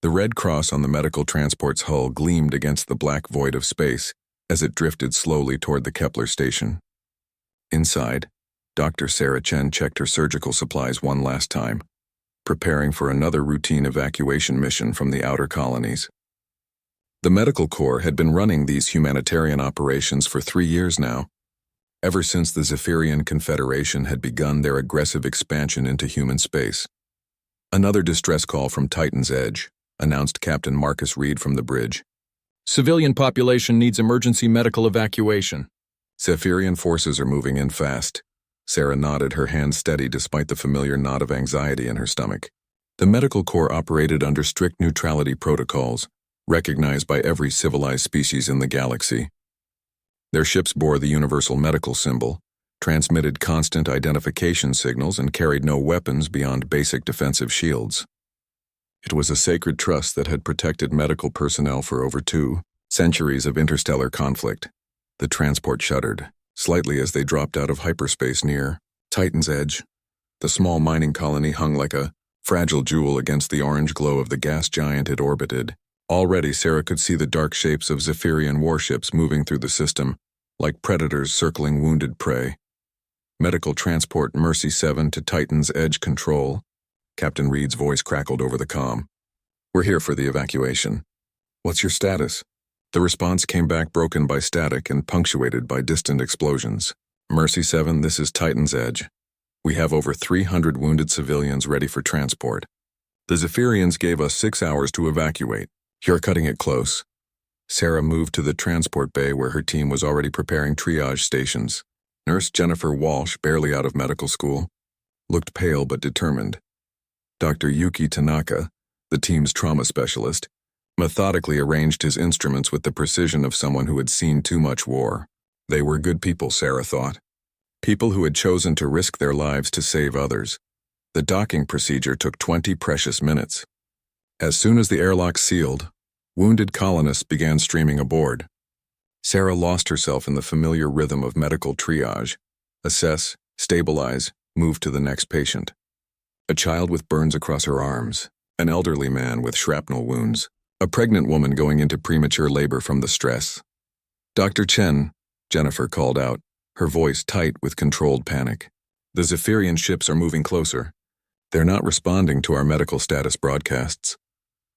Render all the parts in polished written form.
The red cross on the medical transport's hull gleamed against the black void of space as it drifted slowly toward the Kepler station. Inside, Dr. Sarah Chen checked her surgical supplies one last time, preparing for another routine evacuation mission from the outer colonies. The Medical Corps had been running these humanitarian operations for 3 years now, ever since the Zephyrian Confederation had begun their aggressive expansion into human space. Another distress call from Titan's Edge, announced Captain Marcus Reed from the bridge. Civilian population needs emergency medical evacuation. Zephyrian forces are moving in fast. Sarah nodded, her hand steady despite the familiar knot of anxiety in her stomach. The Medical Corps operated under strict neutrality protocols, recognized by every civilized species in the galaxy. Their ships bore the universal medical symbol, transmitted constant identification signals, and carried no weapons beyond basic defensive shields. It was a sacred trust that had protected medical personnel for over 2 centuries of interstellar conflict. The transport shuddered, slightly as they dropped out of hyperspace near Titan's Edge. The small mining colony hung like a fragile jewel against the orange glow of the gas giant it orbited. Already Sarah could see the dark shapes of Zephyrian warships moving through the system, like predators circling wounded prey. Medical transport Mercy 7 to Titan's Edge control. Captain Reed's voice crackled over the comm. We're here for the evacuation. What's your status? The response came back broken by static and punctuated by distant explosions. Mercy 7, this is Titan's Edge. We have over 300 wounded civilians ready for transport. The Zephyrians gave us 6 hours to evacuate. You're cutting it close. Sarah moved to the transport bay where her team was already preparing triage stations. Nurse Jennifer Walsh, barely out of medical school, looked pale but determined. Dr. Yuki Tanaka, the team's trauma specialist, methodically arranged his instruments with the precision of someone who had seen too much war. They were good people, Sarah thought. People who had chosen to risk their lives to save others. The docking procedure took 20 precious minutes. As soon as the airlock sealed, wounded colonists began streaming aboard. Sarah lost herself in the familiar rhythm of medical triage. Assess, stabilize, move to the next patient. A child with burns across her arms, an elderly man with shrapnel wounds, a pregnant woman going into premature labor from the stress. Dr. Chen, Jennifer called out, her voice tight with controlled panic. The Zephyrian ships are moving closer. They're not responding to our medical status broadcasts.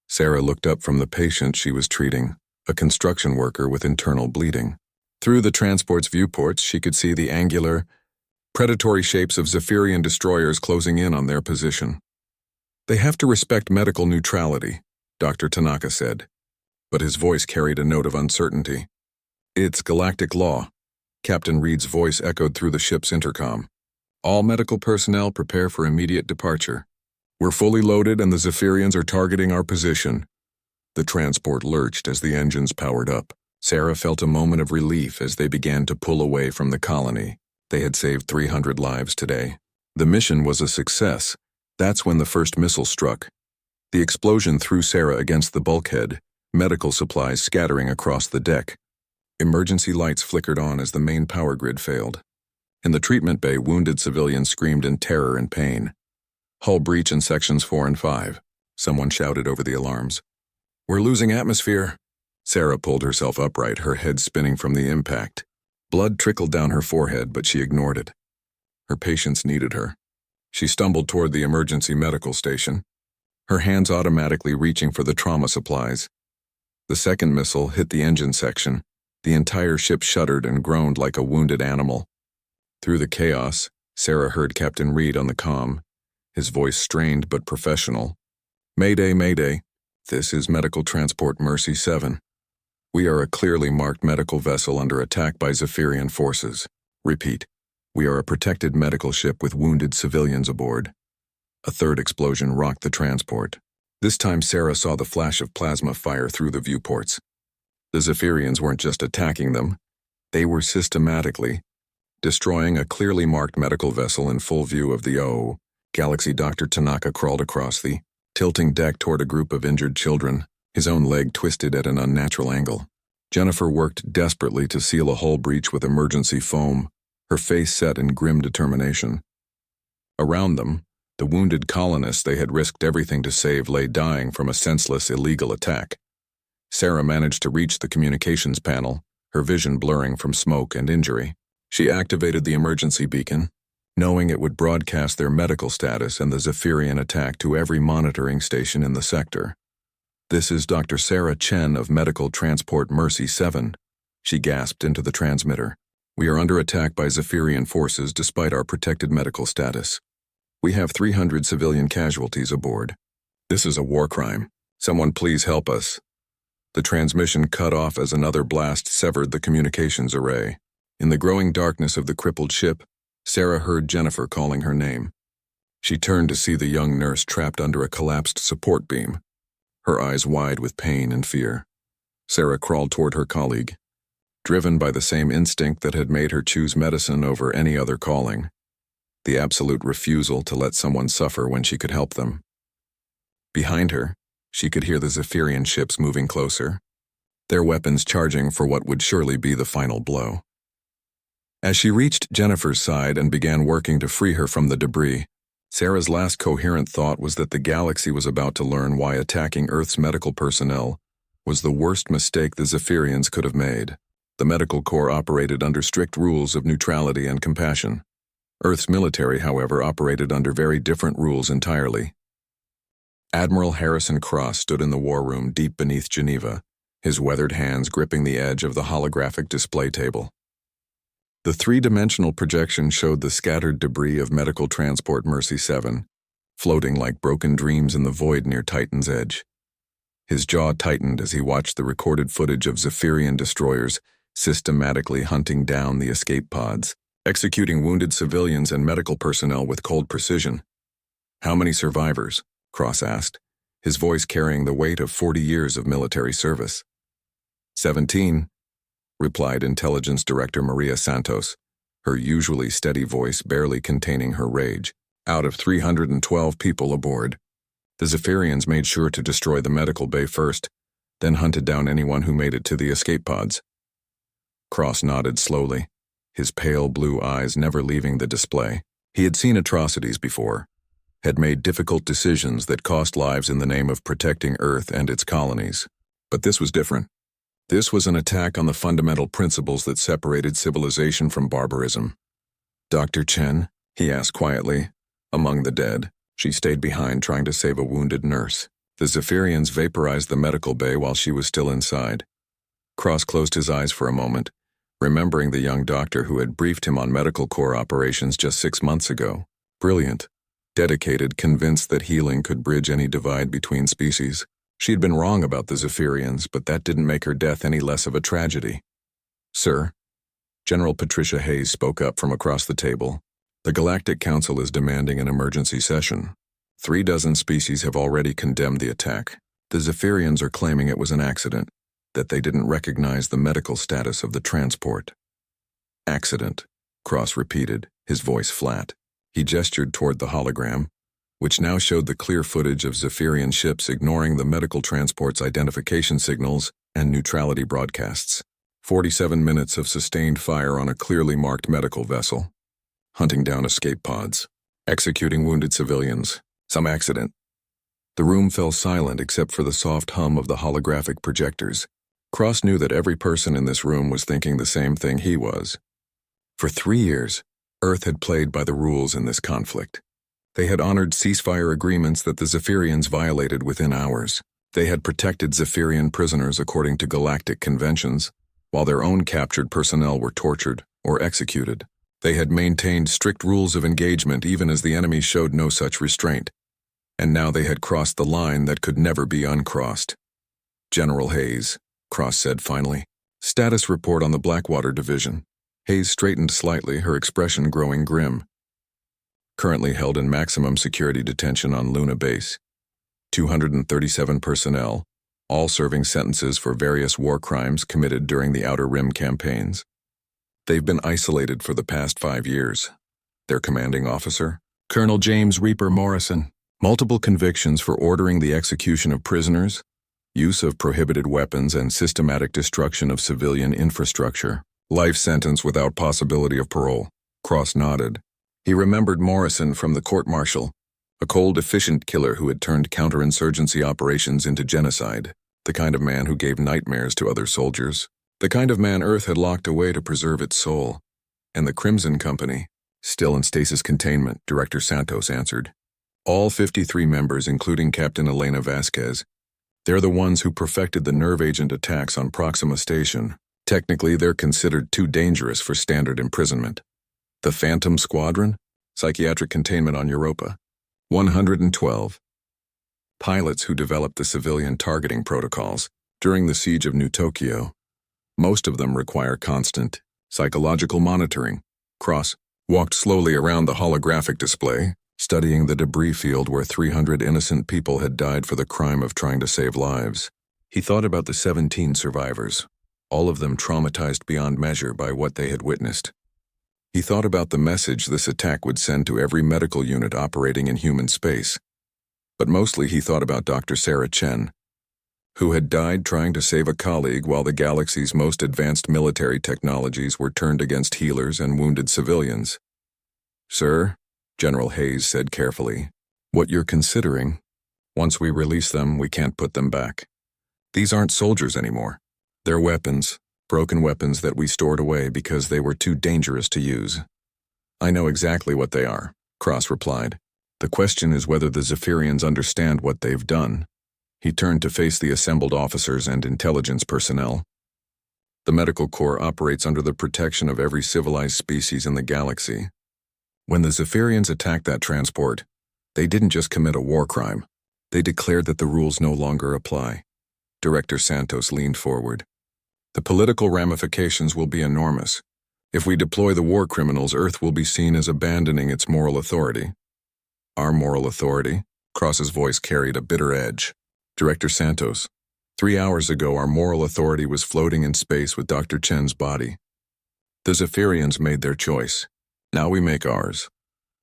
Sarah looked up from the patient she was treating, a construction worker with internal bleeding. Through the transport's viewports, she could see the angular, predatory shapes of Zephyrian destroyers closing in on their position. They have to respect medical neutrality, Dr. Tanaka said, but his voice carried a note of uncertainty. It's galactic law. Captain Reed's voice echoed through the ship's intercom. All medical personnel prepare for immediate departure. We're fully loaded and the Zephyrians are targeting our position. The transport lurched as the engines powered up. Sarah felt a moment of relief as they began to pull away from the colony. They had saved 300 lives today. The mission was a success. That's when the first missile struck. The explosion threw Sarah against the bulkhead, medical supplies scattering across the deck. Emergency lights flickered on as the main power grid failed. In the treatment bay, wounded civilians screamed in terror and pain. Hull breach in sections 4 and 5. Someone shouted over the alarms. We're losing atmosphere. Sarah pulled herself upright, her head spinning from the impact. Blood trickled down her forehead, but she ignored it. Her patients needed her. She stumbled toward the emergency medical station, her hands automatically reaching for the trauma supplies. The second missile hit the engine section. The entire ship shuddered and groaned like a wounded animal. Through the chaos, Sarah heard Captain Reed on the comm, his voice strained but professional. Mayday, mayday. This is Medical Transport Mercy 7. We are a clearly marked medical vessel under attack by Zephyrian forces. Repeat. We are a protected medical ship with wounded civilians aboard. A third explosion rocked the transport. This time Sarah saw the flash of plasma fire through the viewports. The Zephyrians weren't just attacking them. They were systematically destroying a clearly marked medical vessel in full view of the Galaxy. Dr. Tanaka crawled across the tilting deck toward a group of injured children, his own leg twisted at an unnatural angle. Jennifer worked desperately to seal a hull breach with emergency foam, her face set in grim determination. Around them, The wounded colonists they had risked everything to save lay dying from a senseless, illegal attack. Sarah managed to reach the communications panel, her vision blurring from smoke and injury. She activated the emergency beacon, knowing it would broadcast their medical status and the Zephyrian attack to every monitoring station in the sector. "This is Dr. Sarah Chen of Medical Transport Mercy 7, she gasped into the transmitter. "We are under attack by Zephyrian forces despite our protected medical status. We have 300 civilian casualties aboard. This is a war crime. Someone please help us." The transmission cut off as another blast severed the communications array. In the growing darkness of the crippled ship, Sarah heard Jennifer calling her name. She turned to see the young nurse trapped under a collapsed support beam, her eyes wide with pain and fear. Sarah crawled toward her colleague, driven by the same instinct that had made her choose medicine over any other calling, the absolute refusal to let someone suffer when she could help them. Behind her, she could hear the Zephyrian ships moving closer, their weapons charging for what would surely be the final blow. As she reached Jennifer's side and began working to free her from the debris, Sarah's last coherent thought was that the galaxy was about to learn why attacking Earth's medical personnel was the worst mistake the Zephyrians could have made. The medical corps operated under strict rules of neutrality and compassion. Earth's military, however, operated under very different rules entirely. Admiral Harrison Cross stood in the war room deep beneath Geneva, his weathered hands gripping the edge of the holographic display table. The three-dimensional projection showed the scattered debris of Medical Transport Mercy 7, floating like broken dreams in the void near Titan's edge. His jaw tightened as he watched the recorded footage of Zephyrian destroyers systematically hunting down the escape pods, executing wounded civilians and medical personnel with cold precision. "How many survivors?" Cross asked, his voice carrying the weight of 40 years of military service. 17, replied Intelligence Director Maria Santos, her usually steady voice barely containing her rage. "Out of 312 people aboard. The Zephyrians made sure to destroy the medical bay first, then hunted down anyone who made it to the escape pods." Cross nodded slowly, his pale blue eyes never leaving the display. He had seen atrocities before, had made difficult decisions that cost lives in the name of protecting Earth and its colonies. But this was different. This was an attack on the fundamental principles that separated civilization from barbarism. "Dr. Chen?" he asked quietly. Among the dead, she stayed behind trying to save a wounded nurse. The Zephyrians vaporized the medical bay while she was still inside. Cross closed his eyes for a moment, remembering the young doctor who had briefed him on medical corps operations just 6 months ago. Brilliant, dedicated, convinced that healing could bridge any divide between species. She had been wrong about the Zephyrians, but that didn't make her death any less of a tragedy. "Sir," General Patricia Hayes spoke up from across the table, "the Galactic Council is demanding an emergency session. 36 species have already condemned the attack. The Zephyrians are claiming it was an accident, that they didn't recognize the medical status of the transport." "Accident," Cross repeated, his voice flat. He gestured toward the hologram, which now showed the clear footage of Zephyrian ships ignoring the medical transport's identification signals and neutrality broadcasts. 47 minutes of sustained fire on a clearly marked medical vessel. Hunting down escape pods. Executing wounded civilians. Some accident. The room fell silent except for the soft hum of the holographic projectors. Cross knew that every person in this room was thinking the same thing he was. For 3 years, Earth had played by the rules in this conflict. They had honored ceasefire agreements that the Zephyrians violated within hours. They had protected Zephyrian prisoners according to galactic conventions, while their own captured personnel were tortured or executed. They had maintained strict rules of engagement even as the enemy showed no such restraint. And now they had crossed the line that could never be uncrossed. "General Hayes," Cross said finally. "Status report on the Blackwater Division." Hayes straightened slightly, her expression growing grim. "Currently held in maximum security detention on Luna Base. 237 personnel, all serving sentences for various war crimes committed during the Outer Rim campaigns. They've been isolated for the past 5 years. Their commanding officer, Colonel James Reaper Morrison. Multiple convictions for ordering the execution of prisoners, use of prohibited weapons, and systematic destruction of civilian infrastructure. Life sentence without possibility of parole." Cross nodded. He remembered Morrison from the court-martial, A cold, efficient killer who had turned counterinsurgency operations into genocide. The kind of man who gave nightmares to other soldiers. The kind of man Earth had locked away to preserve its soul. And the Crimson Company, still in stasis containment, Director Santos answered. All 53 members, including Captain Elena Vasquez. They're the ones who perfected the nerve agent attacks on Proxima Station. Technically, they're considered too dangerous for standard imprisonment. The Phantom Squadron? Psychiatric containment on Europa. 112. Pilots who developed the civilian targeting protocols during the siege of New Tokyo. Most of them require constant psychological monitoring. Cross walked slowly around the holographic display, studying the debris field where 300 innocent people had died for the crime of trying to save lives. He thought about the 17 survivors, all of them traumatized beyond measure by what they had witnessed. He thought about the message this attack would send to every medical unit operating in human space. But mostly he thought about Dr. Sarah Chen, who had died trying to save a colleague while the galaxy's most advanced military technologies were turned against healers and wounded civilians. Sir, General Hayes said carefully, what you're considering, once we release them, we can't put them back. These aren't soldiers anymore. They're weapons, broken weapons that we stored away because they were too dangerous to use. I know exactly what they are, Cross replied. The question is whether the Zephyrians understand what they've done. He turned to face the assembled officers and intelligence personnel. The Medical Corps operates under the protection of every civilized species in the galaxy. When the Zephyrians attacked that transport, they didn't just commit a war crime. They declared that the rules no longer apply. Director Santos leaned forward. The political ramifications will be enormous. If we deploy the war criminals, Earth will be seen as abandoning its moral authority. Our moral authority? Cross's voice carried a bitter edge. Director Santos, 3 hours ago our moral authority was floating in space with Dr. Chen's body. The Zephyrians made their choice. Now we make ours.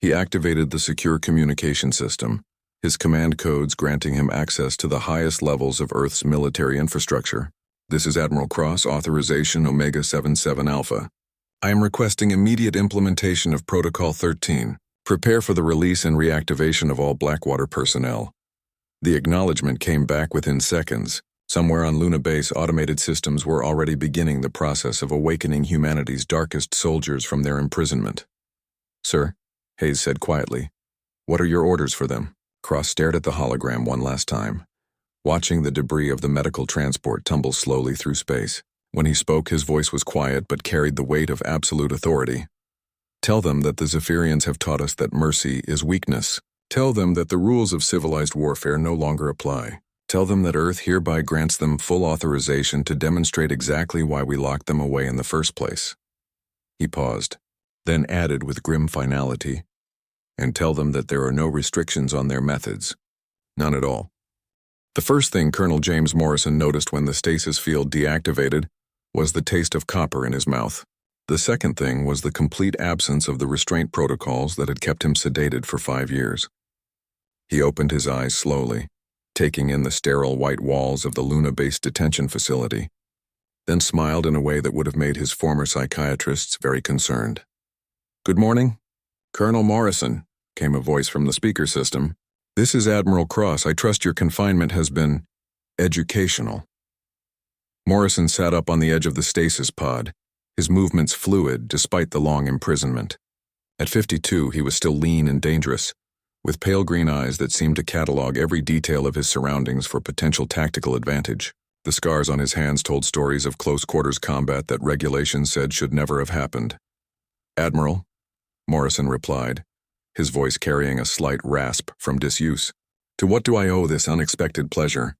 He activated the secure communication system, his command codes granting him access to the highest levels of Earth's military infrastructure. This is Admiral Cross, authorization Omega 77 Alpha. I am requesting immediate implementation of Protocol 13. Prepare for the release and reactivation of all Blackwater personnel. The acknowledgement came back within seconds. Somewhere on Luna Base, automated systems were already beginning the process of awakening humanity's darkest soldiers from their imprisonment. Sir, Hayes said quietly. What are your orders for them? Cross stared at the hologram one last time, watching the debris of the medical transport tumble slowly through space. When he spoke, his voice was quiet but carried the weight of absolute authority. Tell them that the Zephyrians have taught us that mercy is weakness. Tell them that the rules of civilized warfare no longer apply. Tell them that Earth hereby grants them full authorization to demonstrate exactly why we locked them away in the first place. He paused, then added with grim finality, and tell them that there are no restrictions on their methods. None at all. The first thing Colonel James Morrison noticed when the stasis field deactivated was the taste of copper in his mouth. The second thing was the complete absence of the restraint protocols that had kept him sedated for 5 years. He opened his eyes slowly, taking in the sterile white walls of the Luna-based detention facility, then smiled in a way that would have made his former psychiatrists very concerned. Good morning, Colonel Morrison, came a voice from the speaker system. This is Admiral Cross. I trust your confinement has been educational. Morrison sat up on the edge of the stasis pod, his movements fluid despite the long imprisonment. At 52, he was still lean and dangerous, with pale green eyes that seemed to catalog every detail of his surroundings for potential tactical advantage. The scars on his hands told stories of close-quarters combat that regulation said should never have happened. Admiral, Morrison replied, his voice carrying a slight rasp from disuse. To what do I owe this unexpected pleasure?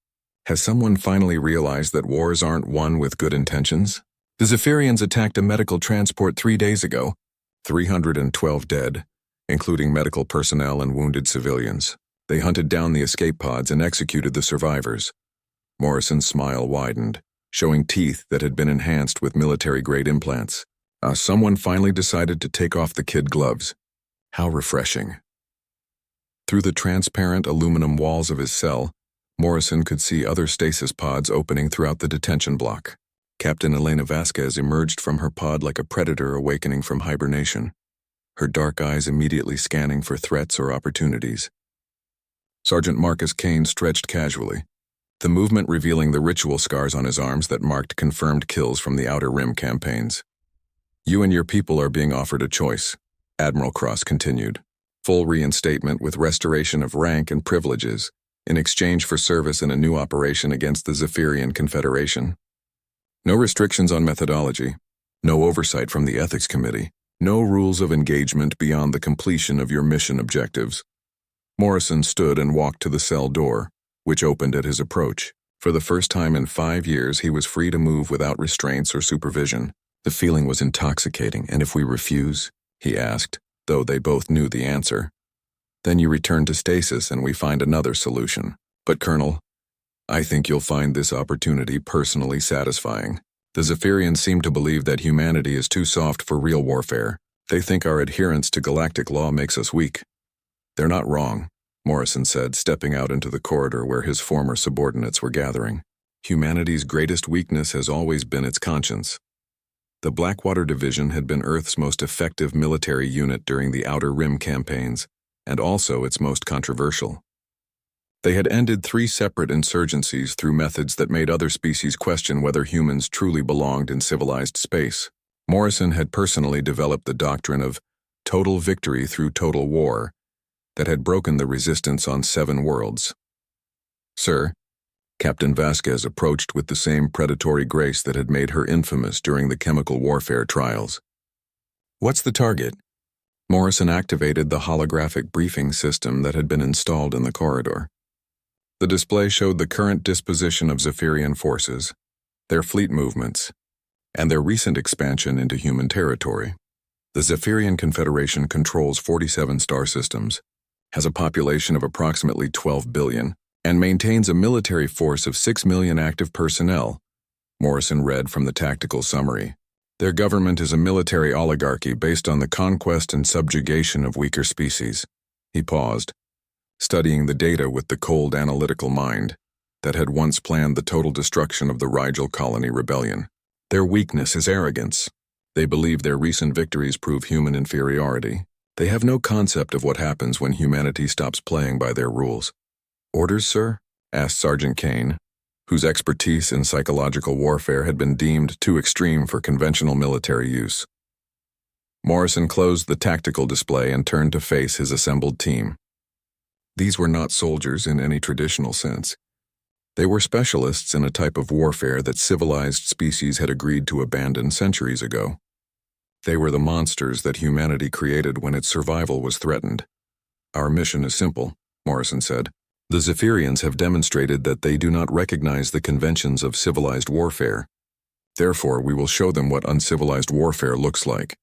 Has someone finally realized that wars aren't won with good intentions? The Zephyrians attacked a medical transport 3 days ago. 312 dead, including medical personnel and wounded civilians. They hunted down the escape pods and executed the survivors. Morrison's smile widened, showing teeth that had been enhanced with military-grade implants. Someone finally decided to take off the kid gloves. How refreshing. Through the transparent aluminum walls of his cell, Morrison could see other stasis pods opening throughout the detention block. Captain Elena Vasquez emerged from her pod like a predator awakening from hibernation, her dark eyes immediately scanning for threats or opportunities. Sergeant Marcus Kane stretched casually, the movement revealing the ritual scars on his arms that marked confirmed kills from the Outer Rim campaigns. You and your people are being offered a choice, Admiral Cross continued. Full reinstatement with restoration of rank and privileges, in exchange for service in a new operation against the Zephyrian Confederation. No restrictions on methodology, no oversight from the Ethics Committee, no rules of engagement beyond the completion of your mission objectives. Morrison stood and walked to the cell door, which opened at his approach. For the first time in 5 years, he was free to move without restraints or supervision. The feeling was intoxicating. And if we refuse? He asked, though they both knew the answer. Then you return to stasis and we find another solution. But Colonel, I think you'll find this opportunity personally satisfying. The Zephyrians seem to believe that humanity is too soft for real warfare. They think our adherence to galactic law makes us weak. They're not wrong, Morrison said, stepping out into the corridor where his former subordinates were gathering. Humanity's greatest weakness has always been its conscience. The Blackwater Division had been Earth's most effective military unit during the Outer Rim campaigns, and also its most controversial. They had ended 3 separate insurgencies through methods that made other species question whether humans truly belonged in civilized space. Morrison had personally developed the doctrine of total victory through total war that had broken the resistance on 7 worlds. Sir, Captain Vasquez approached with the same predatory grace that had made her infamous during the chemical warfare trials. What's the target? Morrison activated the holographic briefing system that had been installed in the corridor. The display showed the current disposition of Zephyrian forces, their fleet movements, and their recent expansion into human territory. The Zephyrian Confederation controls 47 star systems, has a population of approximately 12 billion, and maintains a military force of 6 million active personnel, Morrison read from the tactical summary. Their government is a military oligarchy based on the conquest and subjugation of weaker species. He paused, studying the data with the cold analytical mind that had once planned the total destruction of the Rigel colony rebellion. Their weakness is arrogance. They believe their recent victories prove human inferiority. They have no concept of what happens when humanity stops playing by their rules. Orders, sir? Asked Sergeant Kane, whose expertise in psychological warfare had been deemed too extreme for conventional military use. Morrison closed the tactical display and turned to face his assembled team. These were not soldiers in any traditional sense. They were specialists in a type of warfare that civilized species had agreed to abandon centuries ago. They were the monsters that humanity created when its survival was threatened. Our mission is simple, Morrison said. The Zephyrians have demonstrated that they do not recognize the conventions of civilized warfare. Therefore, we will show them what uncivilized warfare looks like.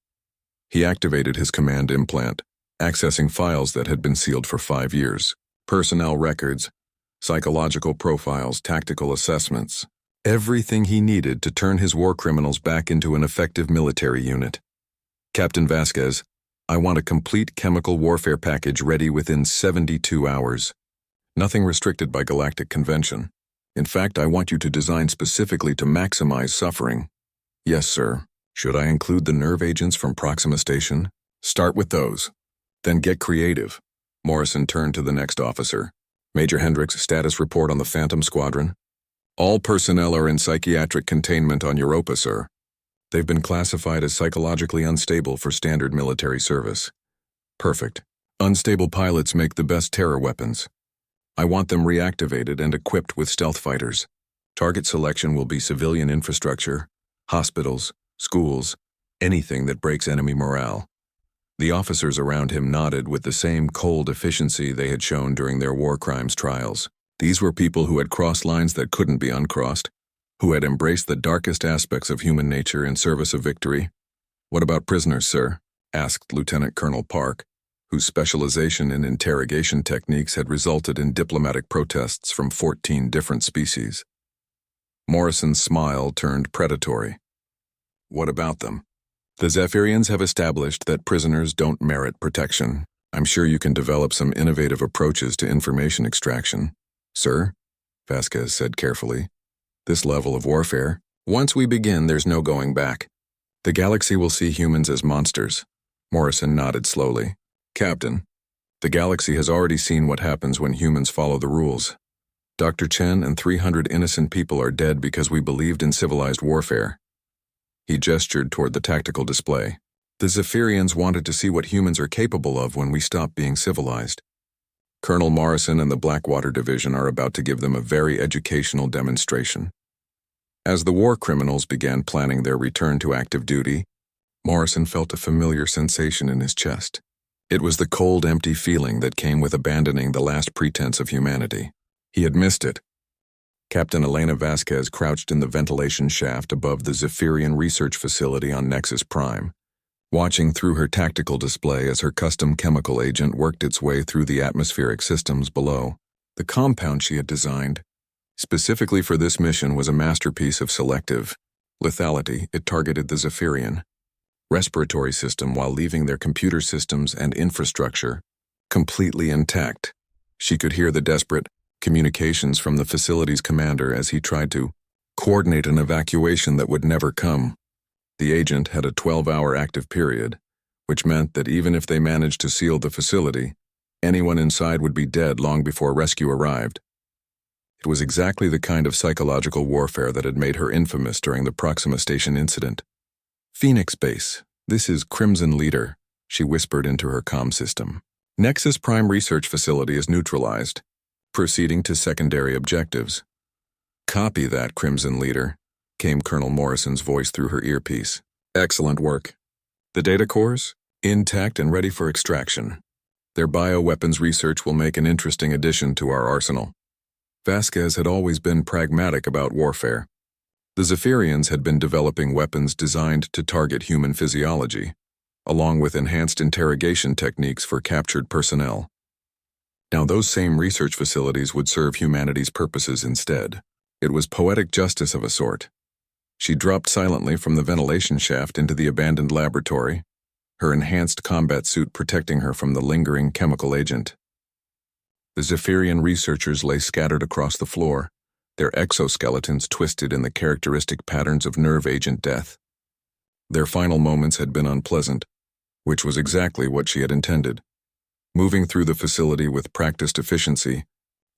He activated his command implant, accessing files that had been sealed for 5 years. Personnel records, psychological profiles, tactical assessments. Everything he needed to turn his war criminals back into an effective military unit. Captain Vasquez, I want a complete chemical warfare package ready within 72 hours. Nothing restricted by galactic convention. In fact, I want you to design specifically to maximize suffering. Yes, sir. Should I include the nerve agents from Proxima Station? Start with those. Then get creative. Morrison turned to the next officer. Major Hendricks, status report on the Phantom Squadron. All personnel are in psychiatric containment on Europa, sir. They've been classified as psychologically unstable for standard military service. Perfect. Unstable pilots make the best terror weapons. I want them reactivated and equipped with stealth fighters. Target selection will be civilian infrastructure, hospitals, schools, anything that breaks enemy morale. The officers around him nodded with the same cold efficiency they had shown during their war crimes trials. These were people who had crossed lines that couldn't be uncrossed, who had embraced the darkest aspects of human nature in service of victory. What about prisoners, sir? Asked Lieutenant Colonel Park, whose specialization in interrogation techniques had resulted in diplomatic protests from 14 different species. Morrison's smile turned predatory. What about them? The Zephyrians have established that prisoners don't merit protection. I'm sure you can develop some innovative approaches to information extraction. Sir, Vasquez said carefully, this level of warfare, once we begin, there's no going back. The galaxy will see humans as monsters. Morrison nodded slowly. Captain, The galaxy has already seen what happens when humans follow the rules. Dr. Chen and 300 innocent people are dead because we believed in civilized warfare. He gestured toward the tactical display. The Zephyrians wanted to see what humans are capable of when we stop being civilized. Colonel Morrison and the Blackwater Division are about to give them a very educational demonstration. As the war criminals began planning their return to active duty, Morrison felt a familiar sensation in his chest. It was the cold, empty feeling that came with abandoning the last pretense of humanity. He had missed it. Captain Elena Vasquez crouched in the ventilation shaft above the Zephyrian research facility on Nexus Prime, watching through her tactical display as her custom chemical agent worked its way through the atmospheric systems below. The compound she had designed, specifically for this mission, was a masterpiece of selective lethality. It targeted the Zephyrian respiratory system while leaving their computer systems and infrastructure completely intact. She could hear the desperate communications from the facility's commander as he tried to coordinate an evacuation that would never come. The agent had a 12-hour active period, which meant that even if they managed to seal the facility, anyone inside would be dead long before rescue arrived. It was exactly the kind of psychological warfare that had made her infamous during the Proxima Station incident. "Phoenix Base, this is Crimson Leader," she whispered into her comm system. "Nexus Prime Research Facility is neutralized. Proceeding to secondary objectives." "Copy that, Crimson Leader," came Colonel Morrison's voice through her earpiece. "Excellent work. The data cores? Intact and ready for extraction. Their bioweapons research will make an interesting addition to our arsenal." Vasquez had always been pragmatic about warfare. The Zephyrians had been developing weapons designed to target human physiology, along with enhanced interrogation techniques for captured personnel. Now those same research facilities would serve humanity's purposes instead. It was poetic justice of a sort. She dropped silently from the ventilation shaft into the abandoned laboratory, her enhanced combat suit protecting her from the lingering chemical agent. The Zephyrian researchers lay scattered across the floor, their exoskeletons twisted in the characteristic patterns of nerve agent death. Their final moments had been unpleasant, which was exactly what she had intended. Moving through the facility with practiced efficiency,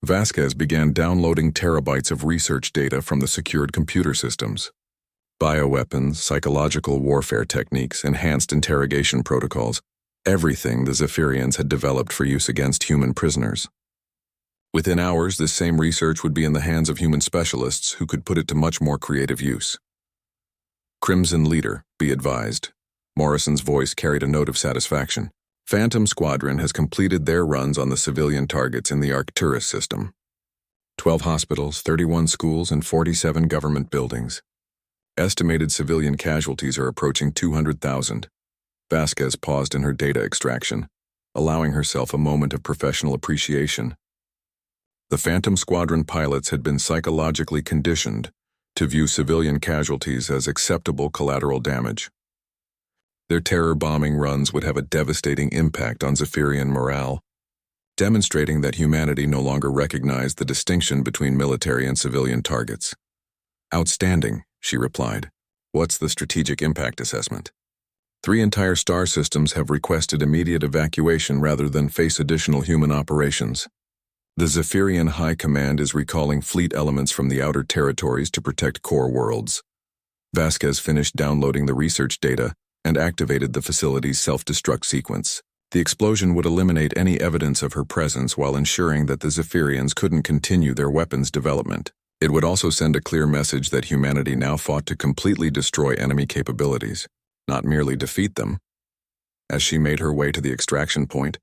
Vasquez began downloading terabytes of research data from the secured computer systems. Bioweapons, psychological warfare techniques, enhanced interrogation protocols, everything the Zephyrians had developed for use against human prisoners. Within hours, this same research would be in the hands of human specialists who could put it to much more creative use. "Crimson Leader, be advised." Morrison's voice carried a note of satisfaction. "Phantom Squadron has completed their runs on the civilian targets in the Arcturus system. 12 hospitals, 31 schools, and 47 government buildings. Estimated civilian casualties are approaching 200,000. Vasquez paused in her data extraction, allowing herself a moment of professional appreciation. The Phantom Squadron pilots had been psychologically conditioned to view civilian casualties as acceptable collateral damage. Their terror bombing runs would have a devastating impact on Zephyrian morale, demonstrating that humanity no longer recognized the distinction between military and civilian targets. "Outstanding," she replied. "What's the strategic impact assessment?" 3 entire star systems have requested immediate evacuation rather than face additional human operations. The Zephyrian High Command is recalling fleet elements from the outer territories to protect core worlds. Vasquez finished downloading the research data and activated the facility's self-destruct sequence. The explosion would eliminate any evidence of her presence while ensuring that the Zephyrians couldn't continue their weapons development. It would also send a clear message that humanity now fought to completely destroy enemy capabilities, not merely defeat them. As she made her way to the extraction point,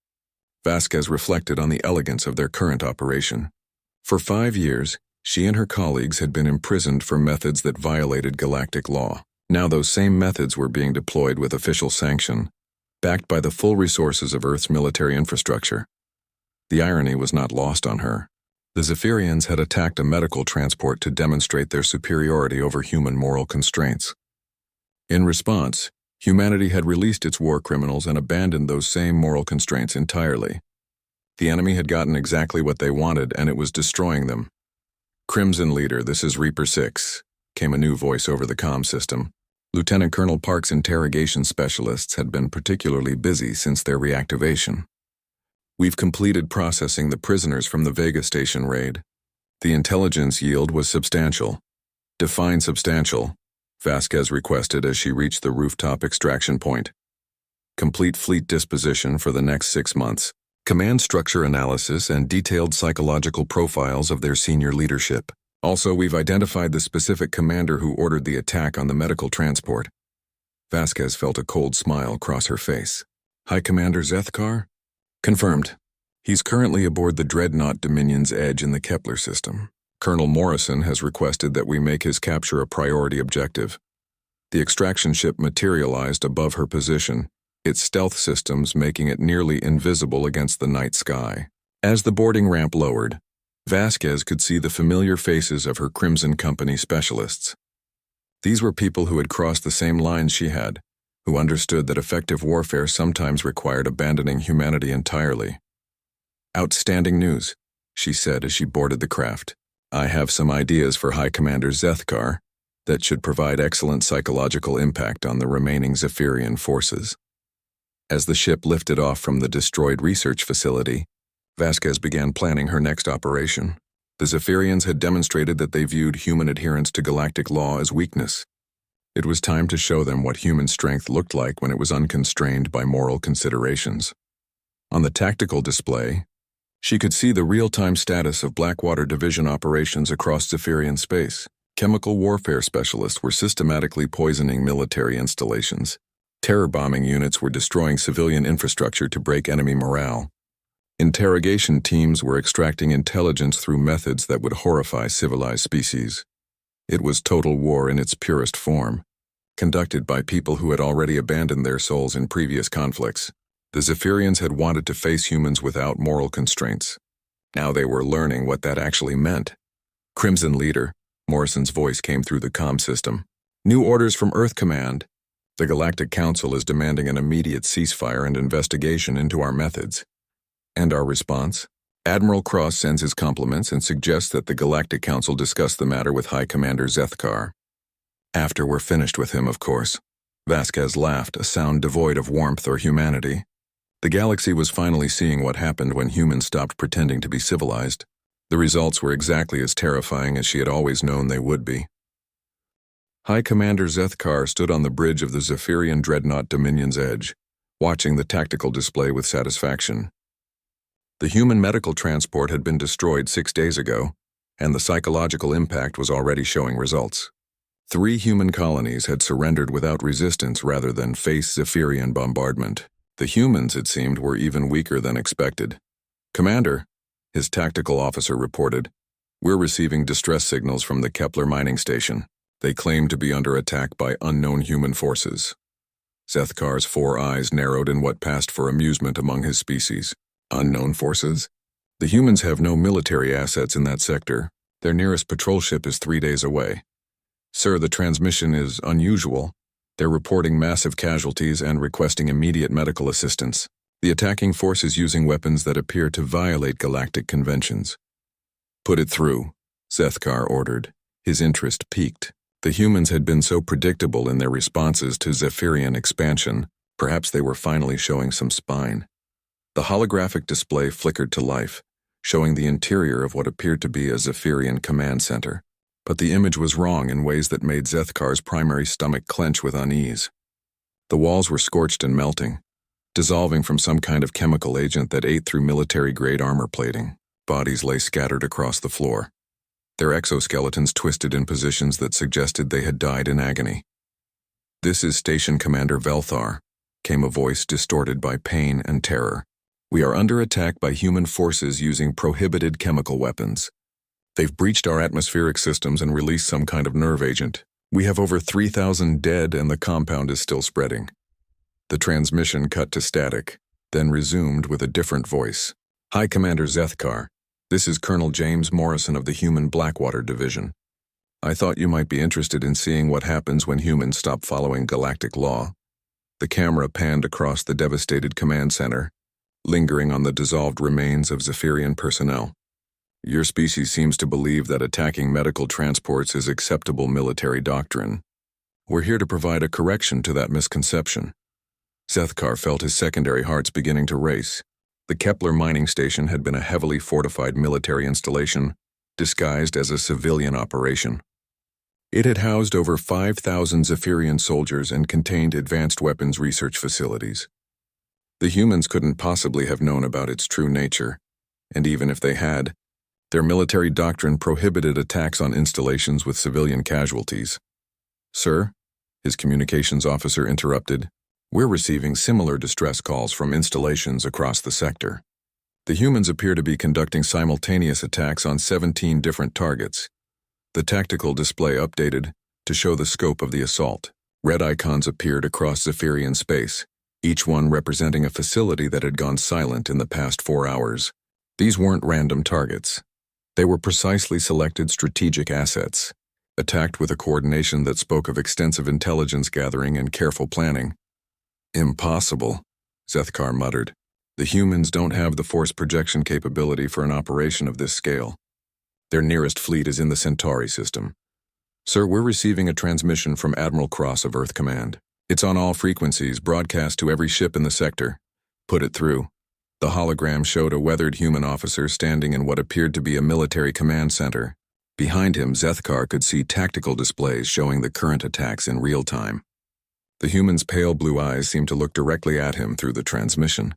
Vasquez reflected on the elegance of their current operation. For 5 years, she and her colleagues had been imprisoned for methods that violated galactic law. Now those same methods were being deployed with official sanction, backed by the full resources of Earth's military infrastructure. The irony was not lost on her. The Zephyrians had attacked a medical transport to demonstrate their superiority over human moral constraints. In response, humanity had released its war criminals and abandoned those same moral constraints entirely. The enemy had gotten exactly what they wanted, and it was destroying them. "Crimson Leader, this is Reaper 6, came a new voice over the comm system. Lieutenant Colonel Park's interrogation specialists had been particularly busy since their reactivation. We've completed processing the prisoners from the Vega Station raid. The intelligence yield was substantial. Define substantial, Vasquez requested as she reached the rooftop extraction point. Complete fleet disposition for the next 6 months. Command structure analysis and detailed psychological profiles of their senior leadership. Also, we've identified the specific commander who ordered the attack on the medical transport. Vasquez felt a cold smile cross her face. High Commander Zethkar? Confirmed. He's currently aboard the Dreadnought Dominion's Edge in the Kepler system. Colonel Morrison has requested that we make his capture a priority objective. The extraction ship materialized above her position, its stealth systems making it nearly invisible against the night sky. As the boarding ramp lowered, Vasquez could see the familiar faces of her Crimson Company specialists. These were people who had crossed the same lines she had, who understood that effective warfare sometimes required abandoning humanity entirely. Outstanding news, she said as she boarded the craft. I have some ideas for High Commander Zethkar that should provide excellent psychological impact on the remaining Zephyrian forces. As the ship lifted off from the destroyed research facility, Vasquez began planning her next operation. The Zephyrians had demonstrated that they viewed human adherence to galactic law as weakness. It was time to show them what human strength looked like when it was unconstrained by moral considerations. On the tactical display, she could see the real-time status of Blackwater Division operations across Zephyrian space. Chemical warfare specialists were systematically poisoning military installations. Terror bombing units were destroying civilian infrastructure to break enemy morale. Interrogation teams were extracting intelligence through methods that would horrify civilized species. It was total war in its purest form, conducted by people who had already abandoned their souls in previous conflicts. The Zephyrians had wanted to face humans without moral constraints. Now they were learning what that actually meant. Crimson Leader, Morrison's voice came through the comm system. New orders from Earth Command. The Galactic Council is demanding an immediate ceasefire and investigation into our methods. And our response? Admiral Cross sends his compliments and suggests that the Galactic Council discuss the matter with High Commander Zethkar. After we're finished with him, of course. Vasquez laughed, a sound devoid of warmth or humanity. The galaxy was finally seeing what happened when humans stopped pretending to be civilized. The results were exactly as terrifying as she had always known they would be. High Commander Zethkar stood on the bridge of the Zephyrian Dreadnought Dominion's Edge, watching the tactical display with satisfaction. The human medical transport had been destroyed 6 days ago, and the psychological impact was already showing results. 3 human colonies had surrendered without resistance rather than face Zephyrian bombardment. The humans, it seemed, were even weaker than expected. Commander, his tactical officer reported, we're receiving distress signals from the Kepler mining station. They claim to be under attack by unknown human forces. Zethkar's 4 eyes narrowed in what passed for amusement among his species. Unknown forces? The humans have no military assets in that sector. Their nearest patrol ship is 3 days away. Sir, the transmission is unusual. They're reporting massive casualties and requesting immediate medical assistance. The attacking force is using weapons that appear to violate galactic conventions. Put it through, Zethkar ordered. His interest piqued. The humans had been so predictable in their responses to Zephyrian expansion, perhaps they were finally showing some spine. The holographic display flickered to life, showing the interior of what appeared to be a Zephyrian command center. But the image was wrong in ways that made Zethkar's primary stomach clench with unease. The walls were scorched and melting, dissolving from some kind of chemical agent that ate through military-grade armor plating. Bodies lay scattered across the floor, their exoskeletons twisted in positions that suggested they had died in agony. "This is Station Commander Velthar," came a voice distorted by pain and terror. "We are under attack by human forces using prohibited chemical weapons. They've breached our atmospheric systems and released some kind of nerve agent. We have over 3,000 dead and the compound is still spreading." The transmission cut to static, then resumed with a different voice. "High Commander Zethkar, this is Colonel James Morrison of the Human Blackwater Division. I thought you might be interested in seeing what happens when humans stop following galactic law." The camera panned across the devastated command center, lingering on the dissolved remains of Zephyrian personnel. "Your species seems to believe that attacking medical transports is acceptable military doctrine. We're here to provide a correction to that misconception." Zethkar felt his secondary hearts beginning to race. The Kepler mining station had been a heavily fortified military installation, disguised as a civilian operation. It had housed over 5,000 Zephyrian soldiers and contained advanced weapons research facilities. The humans couldn't possibly have known about its true nature, and even if they had, their military doctrine prohibited attacks on installations with civilian casualties. "Sir," his communications officer interrupted, "we're receiving similar distress calls from installations across the sector. The humans appear to be conducting simultaneous attacks on 17 different targets." The tactical display updated to show the scope of the assault. Red icons appeared across Zephyrian space, each one representing a facility that had gone silent in the past 4 hours. These weren't random targets. They were precisely selected strategic assets, attacked with a coordination that spoke of extensive intelligence gathering and careful planning. "Impossible," Zethkar muttered. "The humans don't have the force projection capability for an operation of this scale. Their nearest fleet is in the Centauri system. Sir, we're receiving a transmission from Admiral Cross of Earth Command. It's on all frequencies, broadcast to every ship in the sector. Put it through." The hologram showed a weathered human officer standing in what appeared to be a military command center. Behind him, Zethkar could see tactical displays showing the current attacks in real time. The human's pale blue eyes seemed to look directly at him through the transmission.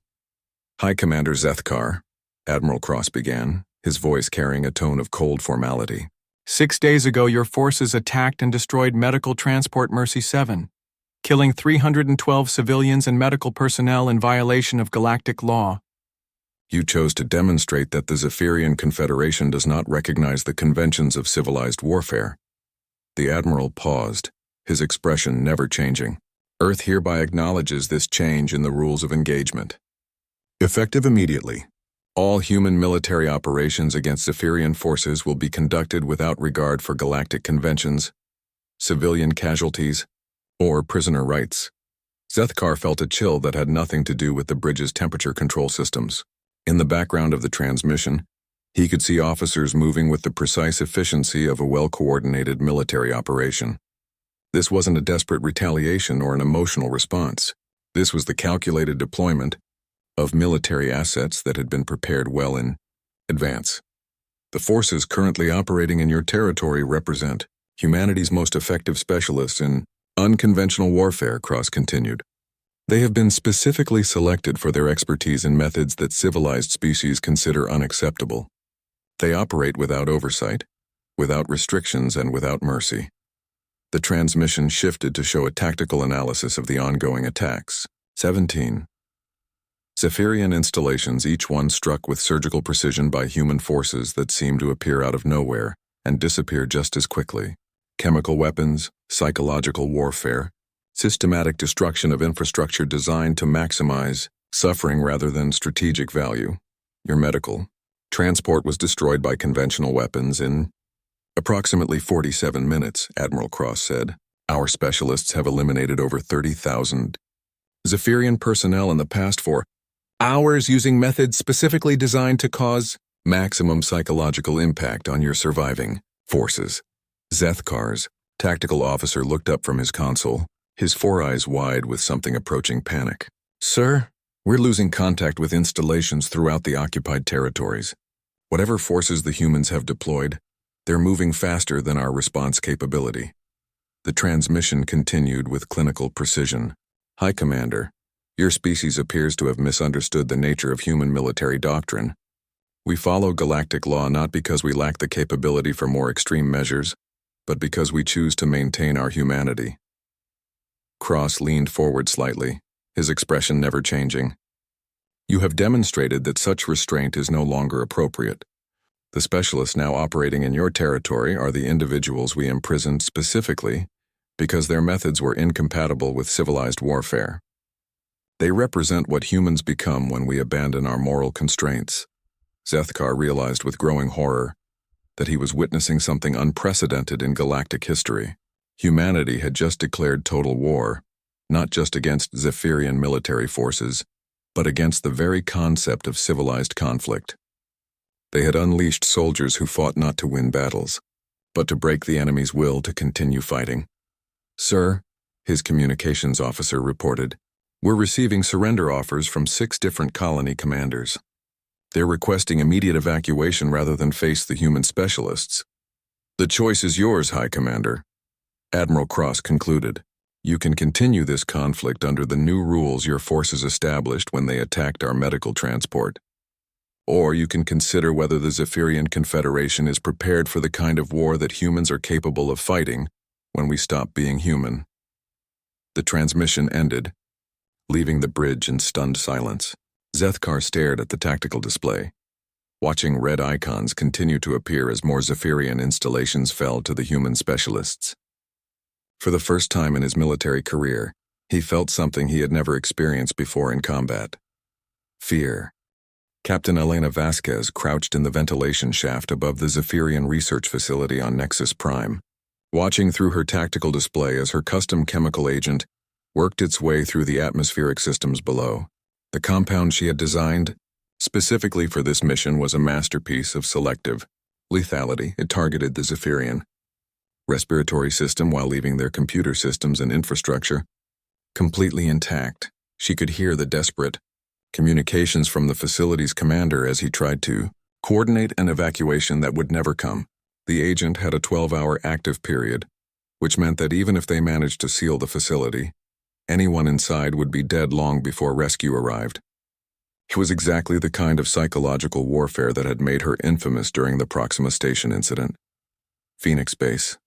"High Commander Zethkar," Admiral Cross began, his voice carrying a tone of cold formality. 6 days ago, your forces attacked and destroyed medical transport Mercy 7, killing 312 civilians and medical personnel in violation of galactic law. "You chose to demonstrate that the Zephyrian Confederation does not recognize the conventions of civilized warfare." The Admiral paused, his expression never changing. "Earth hereby acknowledges this change in the rules of engagement. Effective immediately, all human military operations against Zephyrian forces will be conducted without regard for galactic conventions, civilian casualties, or prisoner rights." Zethkar felt a chill that had nothing to do with the bridge's temperature control systems. In the background of the transmission, he could see officers moving with the precise efficiency of a well-coordinated military operation. This wasn't a desperate retaliation or an emotional response. This was the calculated deployment of military assets that had been prepared well in advance. "The forces currently operating in your territory represent humanity's most effective specialists in unconventional warfare," Cross continued. "They have been specifically selected for their expertise in methods that civilized species consider unacceptable. They operate without oversight, without restrictions, and without mercy." The transmission shifted to show a tactical analysis of the ongoing attacks. 17 Zephyrian installations, each one struck with surgical precision by human forces that seemed to appear out of nowhere and disappear just as quickly. Chemical weapons, psychological warfare, systematic destruction of infrastructure designed to maximize suffering rather than strategic value. Your medical transport was destroyed by conventional weapons in approximately 47 minutes, Admiral Cross said. "Our specialists have eliminated over 30,000 Zephyrian personnel in the past 4 hours using methods specifically designed to cause maximum psychological impact on your surviving forces." Zethkar's tactical officer looked up from his console, his 4 eyes wide with something approaching panic. "Sir, we're losing contact with installations throughout the occupied territories. Whatever forces the humans have deployed, they're moving faster than our response capability." The transmission continued with clinical precision. "High Commander, your species appears to have misunderstood the nature of human military doctrine. We follow galactic law not because we lack the capability for more extreme measures, but because we choose to maintain our humanity." Cross leaned forward slightly, his expression never changing. "You have demonstrated that such restraint is no longer appropriate. The specialists now operating in your territory are the individuals we imprisoned specifically because their methods were incompatible with civilized warfare. They represent what humans become when we abandon our moral constraints." Zethkar realized with growing horror that he was witnessing something unprecedented in galactic history. Humanity had just declared total war, not just against Zephyrian military forces, but against the very concept of civilized conflict. They had unleashed soldiers who fought not to win battles, but to break the enemy's will to continue fighting. "Sir," his communications officer reported, We're receiving surrender offers from 6 different colony commanders. They're requesting immediate evacuation rather than face the human specialists. The choice is yours, High Commander. Admiral Cross concluded. You can continue this conflict under the new rules your forces established when they attacked our medical transport. Or you can consider whether the Zephyrian Confederation is prepared for the kind of war that humans are capable of fighting when we stop being human. The transmission ended, leaving the bridge in stunned silence. Zethkar stared at the tactical display, watching red icons continue to appear as more Zephyrian installations fell to the human specialists. For the first time in his military career, he felt something he had never experienced before in combat. Fear. Captain Elena Vasquez crouched in the ventilation shaft above the Zephyrian research facility on Nexus Prime, watching through her tactical display as her custom chemical agent worked its way through the atmospheric systems below. The compound she had designed specifically for this mission was a masterpiece of selective lethality. It targeted the Zephyrian respiratory system while leaving their computer systems and infrastructure completely intact. She could hear the desperate communications from the facility's commander as he tried to coordinate an evacuation that would never come. The agent had a 12-hour active period, which meant that even if they managed to seal the facility, anyone inside would be dead long before rescue arrived. It was exactly the kind of psychological warfare that had made her infamous during the Proxima Station incident. Phoenix Base.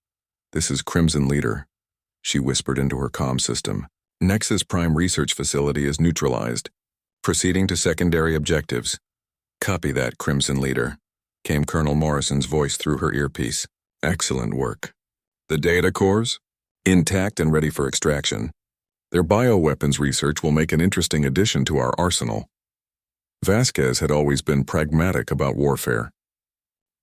This is Crimson Leader, she whispered into her comm system. Nexus Prime Research Facility is neutralized. Proceeding to secondary objectives. Copy that, Crimson Leader, came Colonel Morrison's voice through her earpiece. Excellent work. The data cores? Intact and ready for extraction. Their bioweapons research will make an interesting addition to our arsenal. Vasquez had always been pragmatic about warfare.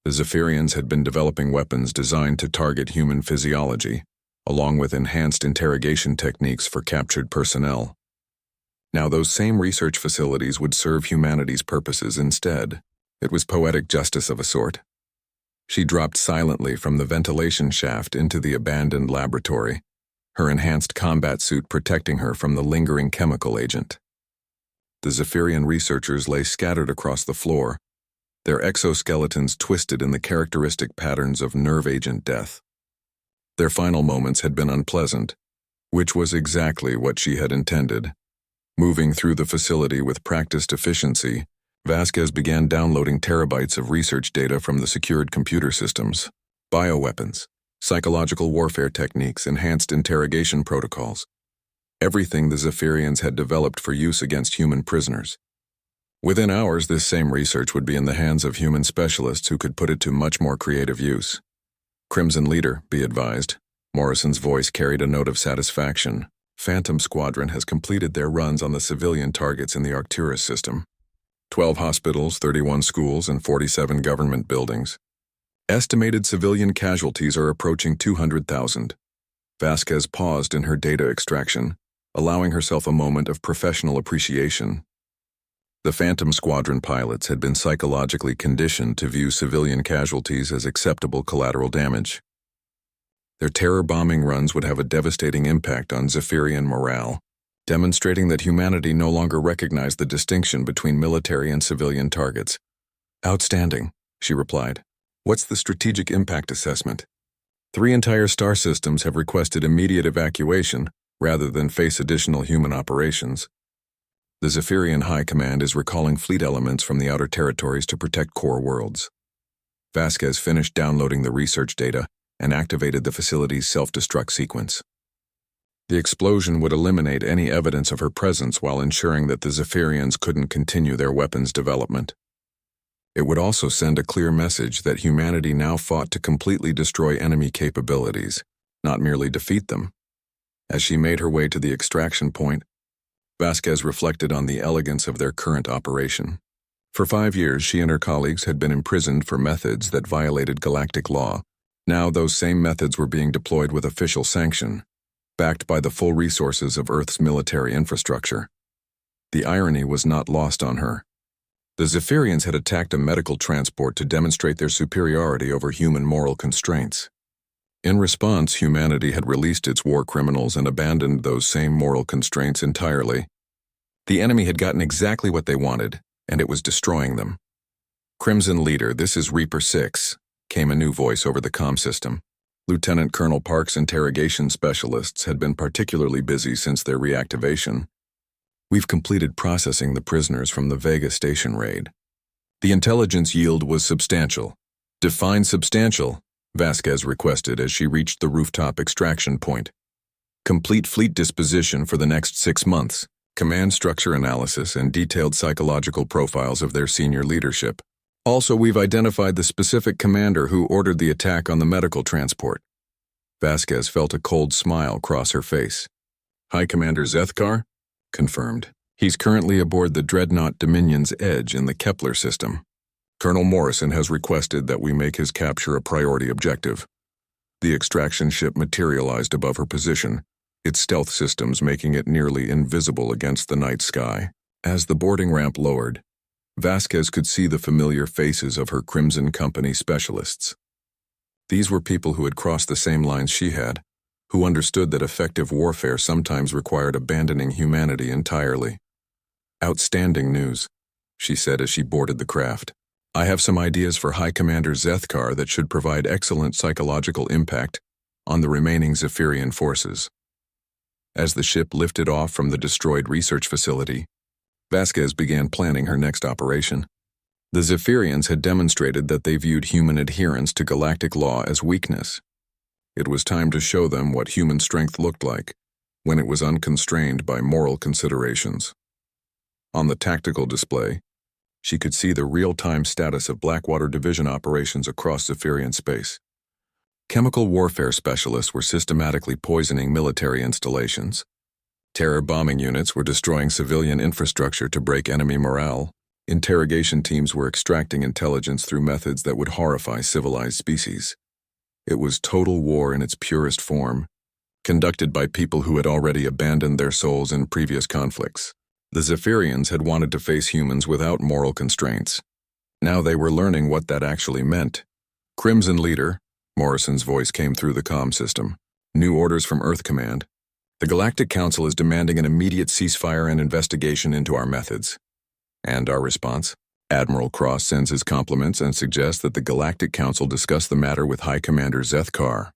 The Zephyrians had been developing weapons designed to target human physiology, along with enhanced interrogation techniques for captured personnel. Now those same research facilities would serve humanity's purposes instead. It was poetic justice of a sort. She dropped silently from the ventilation shaft into the abandoned laboratory, her enhanced combat suit protecting her from the lingering chemical agent. The Zephyrian researchers lay scattered across the floor, their exoskeletons twisted in the characteristic patterns of nerve agent death. Their final moments had been unpleasant, which was exactly what she had intended. Moving through the facility with practiced efficiency, Vasquez began downloading terabytes of research data from the secured computer systems. Bioweapons, psychological warfare techniques, enhanced interrogation protocols. Everything the Zephyrians had developed for use against human prisoners. Within hours, this same research would be in the hands of human specialists who could put it to much more creative use. Crimson Leader, be advised. Morrison's voice carried a note of satisfaction. Phantom Squadron has completed their runs on the civilian targets in the Arcturus system. 12 hospitals, 31 schools, and 47 government buildings. Estimated civilian casualties are approaching 200,000. Vasquez paused in her data extraction, allowing herself a moment of professional appreciation. The Phantom Squadron pilots had been psychologically conditioned to view civilian casualties as acceptable collateral damage. Their terror bombing runs would have a devastating impact on Zephyrian morale, demonstrating that humanity no longer recognized the distinction between military and civilian targets. Outstanding, she replied. What's the strategic impact assessment? 3 entire star systems have requested immediate evacuation rather than face additional human operations. The Zephyrian High Command is recalling fleet elements from the outer territories to protect core worlds. Vasquez finished downloading the research data and activated the facility's self-destruct sequence. The explosion would eliminate any evidence of her presence while ensuring that the Zephyrians couldn't continue their weapons development. It would also send a clear message that humanity now fought to completely destroy enemy capabilities, not merely defeat them. As she made her way to the extraction point, Vasquez reflected on the elegance of their current operation. For 5 years, she and her colleagues had been imprisoned for methods that violated galactic law. Now those same methods were being deployed with official sanction, backed by the full resources of Earth's military infrastructure. The irony was not lost on her. The Zephyrians had attacked a medical transport to demonstrate their superiority over human moral constraints. In response, humanity had released its war criminals and abandoned those same moral constraints entirely. The enemy had gotten exactly what they wanted, and it was destroying them. "Crimson Leader, this is Reaper 6, came a new voice over the comm system. Lieutenant Colonel Park's interrogation specialists had been particularly busy since their reactivation. "We've completed processing the prisoners from the Vega Station raid. The intelligence yield was substantial." "Define substantial," Vasquez requested as she reached the rooftop extraction point. "Complete fleet disposition for the next 6 months, command structure analysis, and detailed psychological profiles of their senior leadership. Also, we've identified the specific commander who ordered the attack on the medical transport." Vasquez felt a cold smile cross her face. "High Commander Zethkar?" "Confirmed. He's currently aboard the Dreadnought Dominion's Edge in the Kepler system. Colonel Morrison has requested that we make his capture a priority objective." The extraction ship materialized above her position, its stealth systems making it nearly invisible against the night sky. As the boarding ramp lowered, Vasquez could see the familiar faces of her Crimson Company specialists. These were people who had crossed the same lines she had, who understood that effective warfare sometimes required abandoning humanity entirely. "Outstanding news," she said as she boarded the craft. "I have some ideas for High Commander Zethkar that should provide excellent psychological impact on the remaining Zephyrian forces." As the ship lifted off from the destroyed research facility, Vasquez began planning her next operation. The Zephyrians had demonstrated that they viewed human adherence to galactic law as weakness. It was time to show them what human strength looked like when it was unconstrained by moral considerations. On the tactical display, she could see the real-time status of Blackwater Division operations across Zephyrian space. Chemical warfare specialists were systematically poisoning military installations. Terror bombing units were destroying civilian infrastructure to break enemy morale. Interrogation teams were extracting intelligence through methods that would horrify civilized species. It was total war in its purest form, conducted by people who had already abandoned their souls in previous conflicts. The Zephyrians had wanted to face humans without moral constraints. Now they were learning what that actually meant. "Crimson Leader," Morrison's voice came through the comm system. "New orders from Earth Command. The Galactic Council is demanding an immediate ceasefire and investigation into our methods." "And our response?" "Admiral Cross sends his compliments and suggests that the Galactic Council discuss the matter with High Commander Zethkar.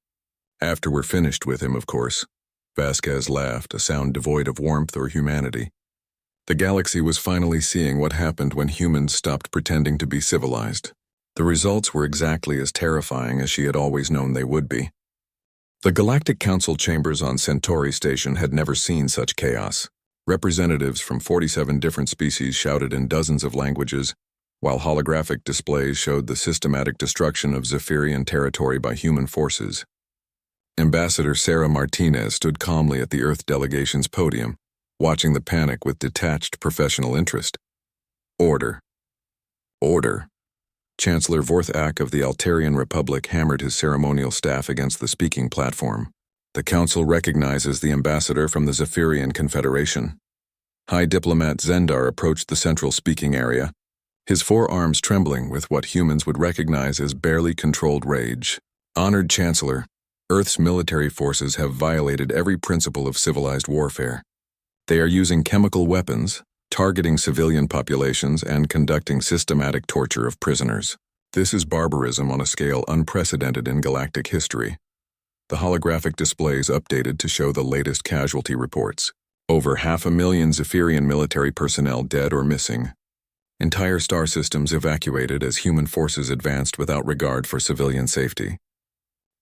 After we're finished with him, of course." Vasquez laughed, a sound devoid of warmth or humanity. The galaxy was finally seeing what happened when humans stopped pretending to be civilized. The results were exactly as terrifying as she had always known they would be. The Galactic Council chambers on Centauri Station had never seen such chaos. Representatives from 47 different species shouted in dozens of languages, while holographic displays showed the systematic destruction of Zephyrian territory by human forces. Ambassador Sarah Martinez stood calmly at the Earth delegation's podium, watching the panic with detached professional interest. "Order. Order." Chancellor Vorthak of the Altarian Republic hammered his ceremonial staff against the speaking platform. "The Council recognizes the ambassador from the Zephyrian Confederation." High Diplomat Zendar approached the central speaking area, his forearms trembling with what humans would recognize as barely controlled rage. "Honored Chancellor, Earth's military forces have violated every principle of civilized warfare. They are using chemical weapons, targeting civilian populations, and conducting systematic torture of prisoners. This is barbarism on a scale unprecedented in galactic history." The holographic displays updated to show the latest casualty reports. Over 500,000 Zephyrian military personnel dead or missing. Entire star systems evacuated as human forces advanced without regard for civilian safety.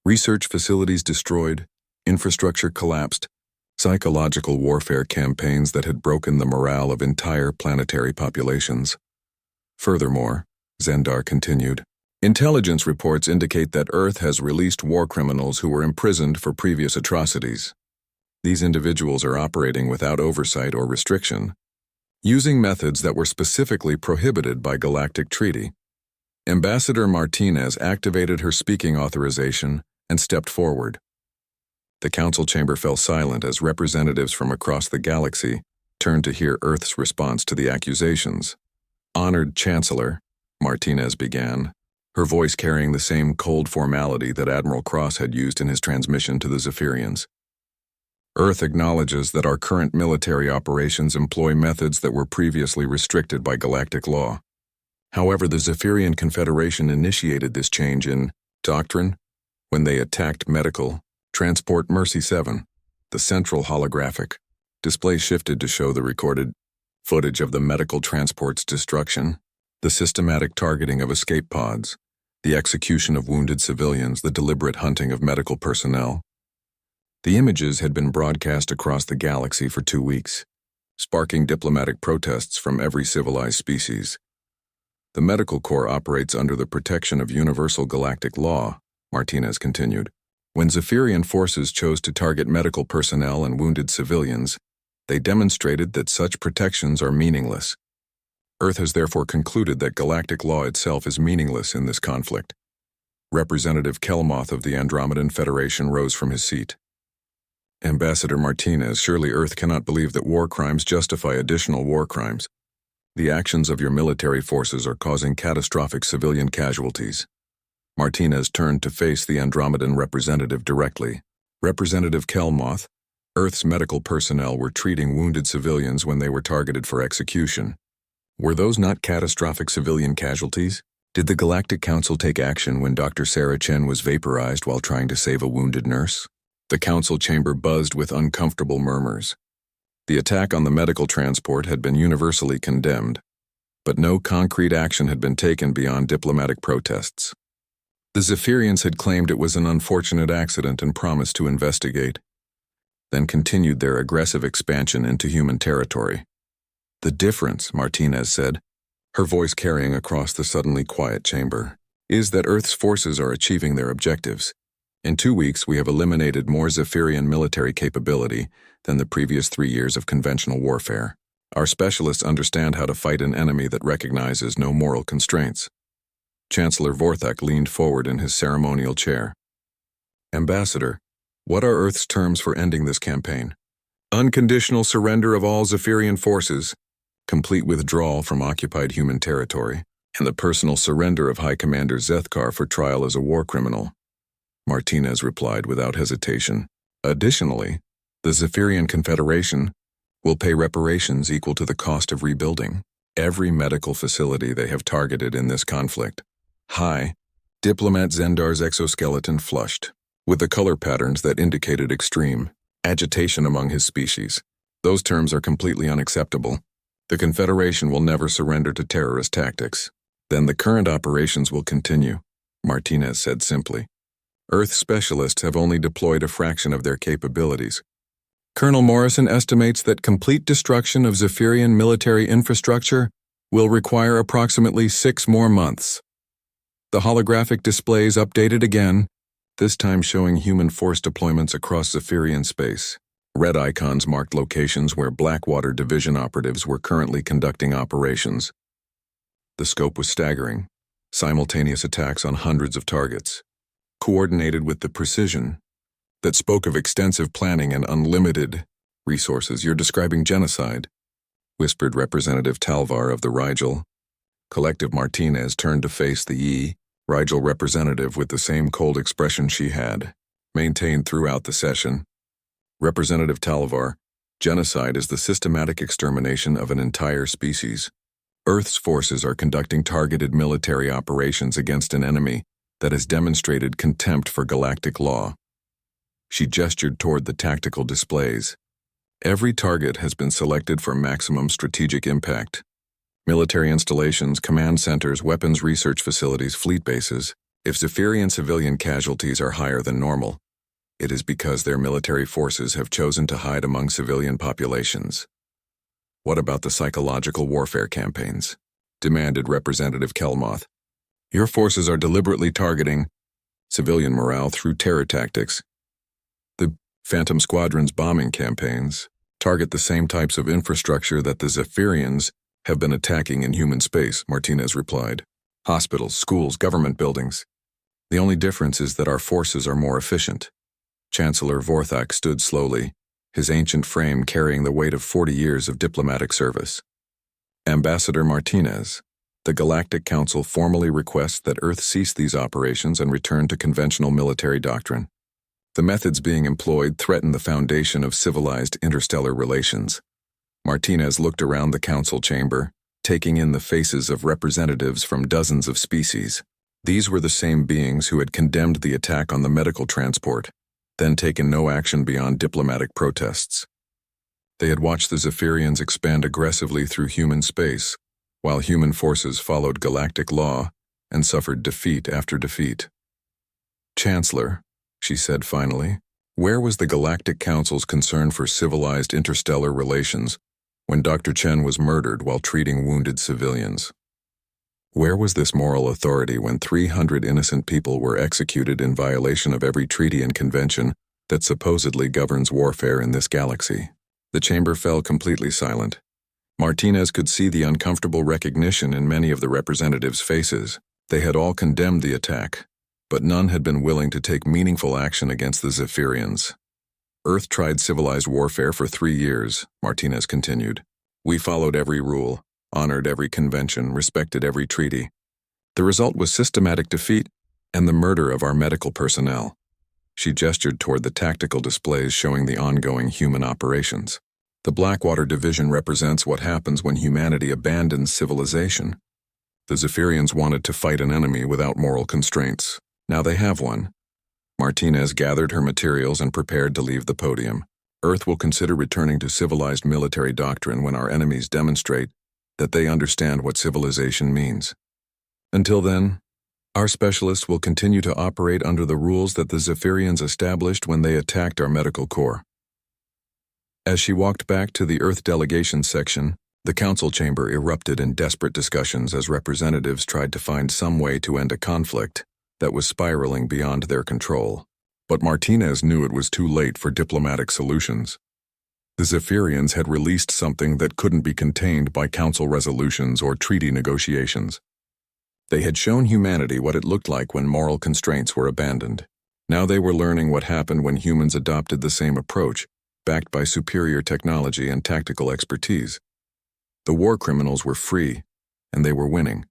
Research facilities destroyed, infrastructure collapsed, psychological warfare campaigns that had broken the morale of entire planetary populations. Furthermore, Zendar continued, "Intelligence reports indicate that Earth has released war criminals who were imprisoned for previous atrocities. These individuals are operating without oversight or restriction, using methods that were specifically prohibited by galactic treaty." Ambassador Martinez activated her speaking authorization and stepped forward. The council chamber fell silent as representatives from across the galaxy turned to hear Earth's response to the accusations. "Honored Chancellor," Martinez began, her voice carrying the same cold formality that Admiral Cross had used in his transmission to the Zephyrians. Earth acknowledges that our current military operations employ methods that were previously restricted by galactic law. However, the Zephyrian Confederation initiated this change in doctrine when they attacked medical transport Mercy 7. The central holographic display shifted to show the recorded footage of the medical transport's destruction, the systematic targeting of escape pods, the execution of wounded civilians, the deliberate hunting of medical personnel. The images had been broadcast across the galaxy for 2 weeks, sparking diplomatic protests from every civilized species. The Medical Corps operates under the protection of universal galactic law, Martinez continued. When Zephyrian forces chose to target medical personnel and wounded civilians, they demonstrated that such protections are meaningless. Earth has therefore concluded that galactic law itself is meaningless in this conflict. Representative Kelmoth of the Andromedan Federation rose from his seat. Ambassador Martinez, surely Earth cannot believe that war crimes justify additional war crimes. The actions of your military forces are causing catastrophic civilian casualties. Martinez turned to face the Andromedan representative directly. Representative Kelmoth, Earth's medical personnel were treating wounded civilians when they were targeted for execution. Were those not catastrophic civilian casualties? Did the Galactic Council take action when Dr. Sarah Chen was vaporized while trying to save a wounded nurse? The council chamber buzzed with uncomfortable murmurs. The attack on the medical transport had been universally condemned, but no concrete action had been taken beyond diplomatic protests. The Zephyrians had claimed it was an unfortunate accident and promised to investigate, then continued their aggressive expansion into human territory. The difference, Martinez said, her voice carrying across the suddenly quiet chamber, is that Earth's forces are achieving their objectives. In 2 weeks, we have eliminated more Zephyrian military capability than the previous 3 years of conventional warfare. Our specialists understand how to fight an enemy that recognizes no moral constraints. Chancellor Vorthak leaned forward in his ceremonial chair. Ambassador, what are Earth's terms for ending this campaign? Unconditional surrender of all Zephyrian forces, complete withdrawal from occupied human territory, and the personal surrender of High Commander Zethkar for trial as a war criminal. Martinez replied without hesitation. Additionally, the Zephyrian Confederation will pay reparations equal to the cost of rebuilding every medical facility they have targeted in this conflict. High, Diplomat Zendar's exoskeleton flushed, with the color patterns that indicated extreme agitation among his species. Those terms are completely unacceptable. The Confederation will never surrender to terrorist tactics. Then the current operations will continue, Martinez said simply. Earth specialists have only deployed a fraction of their capabilities. Colonel Morrison estimates that complete destruction of Zephyrian military infrastructure will require approximately 6 more months. The holographic displays updated again, this time showing human force deployments across Zephyrian space. Red icons marked locations where Blackwater Division operatives were currently conducting operations. The scope was staggering. Simultaneous attacks on hundreds of targets, coordinated with the precision that spoke of extensive planning and unlimited resources. You're describing genocide, whispered Representative Talvar of the Rigel. Collective Martinez turned to face the Rigel representative with the same cold expression she had maintained throughout the session. Representative Talvar, genocide is the systematic extermination of an entire species. Earth's forces are conducting targeted military operations against an enemy that has demonstrated contempt for galactic law. She gestured toward the tactical displays. Every target has been selected for maximum strategic impact. Military installations, command centers, weapons research facilities, fleet bases. If Zephyrian civilian casualties are higher than normal, it is because their military forces have chosen to hide among civilian populations. What about the psychological warfare campaigns? Demanded Representative Kelmoth. Your forces are deliberately targeting civilian morale through terror tactics. The Phantom Squadron's bombing campaigns target the same types of infrastructure that the Zephyrians have been attacking in human space, Martinez replied. Hospitals, schools, government buildings. The only difference is that our forces are more efficient. Chancellor Vorthak stood slowly, his ancient frame carrying the weight of 40 years of diplomatic service. Ambassador Martinez, the Galactic Council formally requests that Earth cease these operations and return to conventional military doctrine. The methods being employed threatened the foundation of civilized interstellar relations. Martinez looked around the council chamber, taking in the faces of representatives from dozens of species. These were the same beings who had condemned the attack on the medical transport, then taken no action beyond diplomatic protests. They had watched the Zephyrians expand aggressively through human space, while human forces followed galactic law and suffered defeat after defeat. "Chancellor," she said finally, "where was the Galactic Council's concern for civilized interstellar relations when Dr. Chen was murdered while treating wounded civilians? Where was this moral authority when 300 innocent people were executed in violation of every treaty and convention that supposedly governs warfare in this galaxy?" The chamber fell completely silent. Martinez could see the uncomfortable recognition in many of the representatives' faces. They had all condemned the attack, but none had been willing to take meaningful action against the Zephyrians. "Earth tried civilized warfare for 3 years, Martinez continued. "We followed every rule, honored every convention, respected every treaty. The result was systematic defeat and the murder of our medical personnel." She gestured toward the tactical displays showing the ongoing human operations. "The Blackwater Division represents what happens when humanity abandons civilization. The Zephyrians wanted to fight an enemy without moral constraints. Now they have one." Martinez gathered her materials and prepared to leave the podium. "Earth will consider returning to civilized military doctrine when our enemies demonstrate that they understand what civilization means. Until then, our specialists will continue to operate under the rules that the Zephyrians established when they attacked our medical corps." As she walked back to the Earth delegation section, the council chamber erupted in desperate discussions as representatives tried to find some way to end a conflict that was spiraling beyond their control. But Martinez knew it was too late for diplomatic solutions. The Zephyrians had released something that couldn't be contained by council resolutions or treaty negotiations. They had shown humanity what it looked like when moral constraints were abandoned. Now they were learning what happened when humans adopted the same approach, backed by superior technology and tactical expertise. The war criminals were free, and they were winning.